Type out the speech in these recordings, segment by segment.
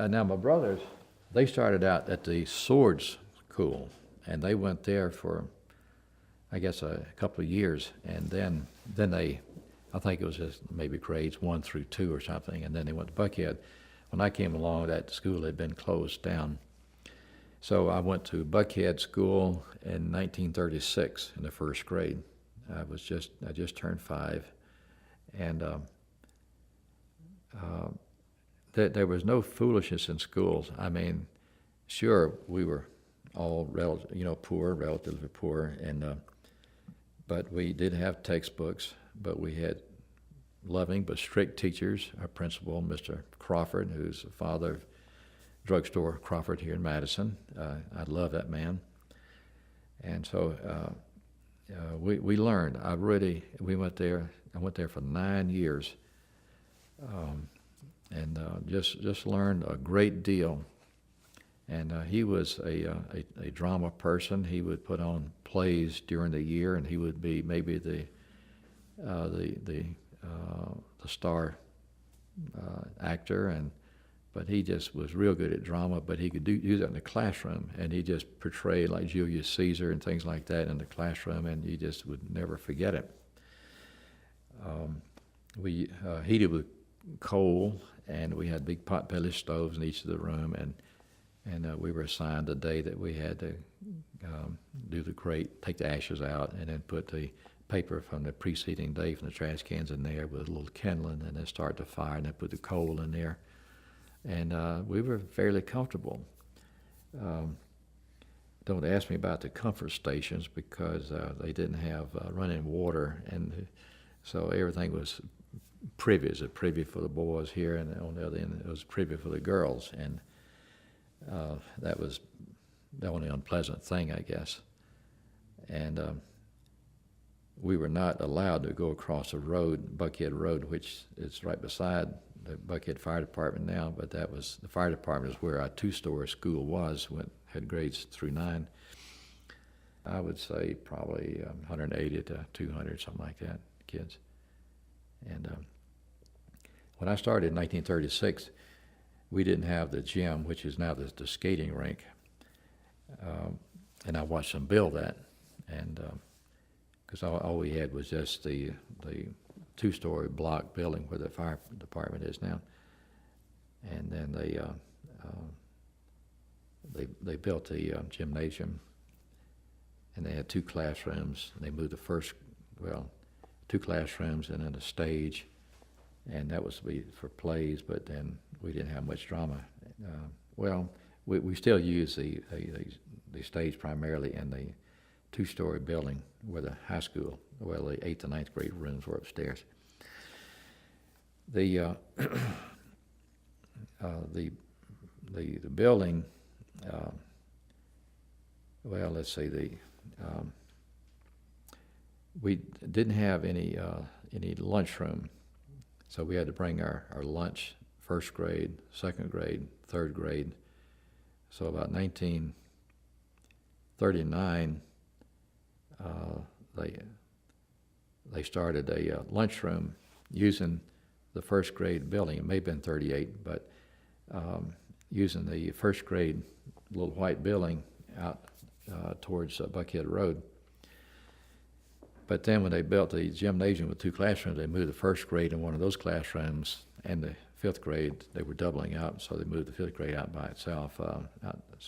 Now my brothers, they started out at the swords school, and they went there for, I guess, a couple of years, and then they, I think it was just maybe grades 1 through 2 or something, and then they went to Buckhead. When I came along, that school had been closed down. So I went to Buckhead School in 1936 in the first grade. I just turned 5, and there was no foolishness in schools. I mean, sure, we were all poor, relatively poor, and but we did have textbooks, but we had loving but strict teachers. Our principal, Mr. Crawford, who's the father of drugstore Crawford here in Madison. I love that man. And so we learned. We went there. I went there for 9 years, and just learned a great deal. And he was a drama person. He would put on plays during the year, and he would be maybe the star actor, but he just was real good at drama. But he could do that in the classroom, and he just portrayed like Julius Caesar and things like that in the classroom, and you just would never forget it. We heated with coal, and we had big pot-belly stoves in each of the room, and we were assigned the day that we had to do the grate, take the ashes out, and then put the paper from the preceding day from the trash cans in there with a little kindling, and then start the fire, and then put the coal in there. And we were fairly comfortable. Don't ask me about the comfort stations, because they didn't have running water, and so everything was privies, a privy for the boys here, and on the other end it was privy for the girls, and that was the only unpleasant thing, I guess. And we were not allowed to go across the road, Buckhead Road, which is right beside the Buckhead Fire Department now, but that was, the fire department is where our 2-story school was, had grades through 9. I would say probably 180 to 200, something like that, kids. And when I started in 1936, we didn't have the gym, which is now the skating rink. And I watched them build that, and because all we had was just the 2-story block building where the fire department is now. And then they built the gymnasium, and they had 2 classrooms. And they moved the 2 classrooms and then a stage, and that was to be for plays, but then we didn't have much drama. We still use the stage primarily in the 2-story building where the high school, the 8th and 9th grade rooms were upstairs. The building, let's see, we didn't have any lunchroom, so we had to bring our lunch, 1st grade, 2nd grade, 3rd grade. So about 1939, they started a lunchroom using the 1st grade building. It may have been 38, but using the 1st grade little white building out towards Buckhead Road. But then when they built the gymnasium with 2 classrooms, they moved the 1st grade in one of those classrooms, and the 5th grade, they were doubling up, so they moved the 5th grade out by itself, so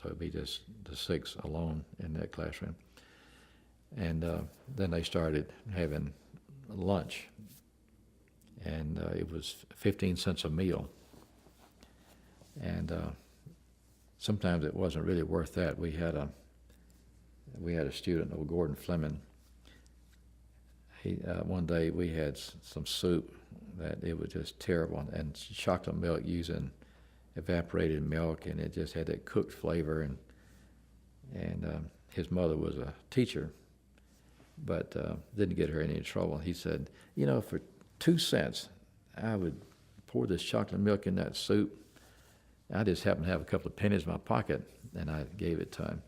it'd be just the 6 alone in that classroom. And then they started having lunch, and it was 15 cents a meal. And sometimes it wasn't really worth that. We had a student, old Gordon Fleming. One day we had some soup that it was just terrible, and chocolate milk using evaporated milk, and it just had that cooked flavor. And his mother was a teacher, but didn't get her in any trouble. He said, for 2 cents, I would pour this chocolate milk in that soup. I just happened to have a couple of pennies in my pocket, and I gave it to him.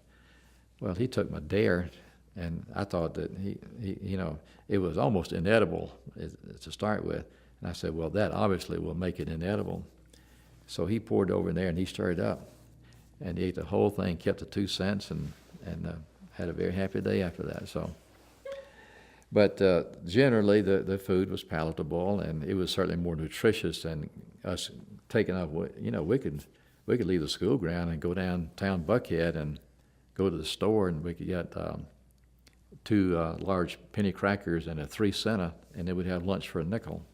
Well, he took my dare, and I thought that he it was almost inedible to start with. And I said, well, that obviously will make it inedible. So he poured over in there and he stirred it up. And he ate the whole thing, kept the 2 cents, and had a very happy day after that. So, but generally the food was palatable, and it was certainly more nutritious than us taking off. You know, we could leave the school ground and go downtown Buckhead and go to the store, and we could get 2 large penny crackers and a 3 center, and then we'd have lunch for a nickel.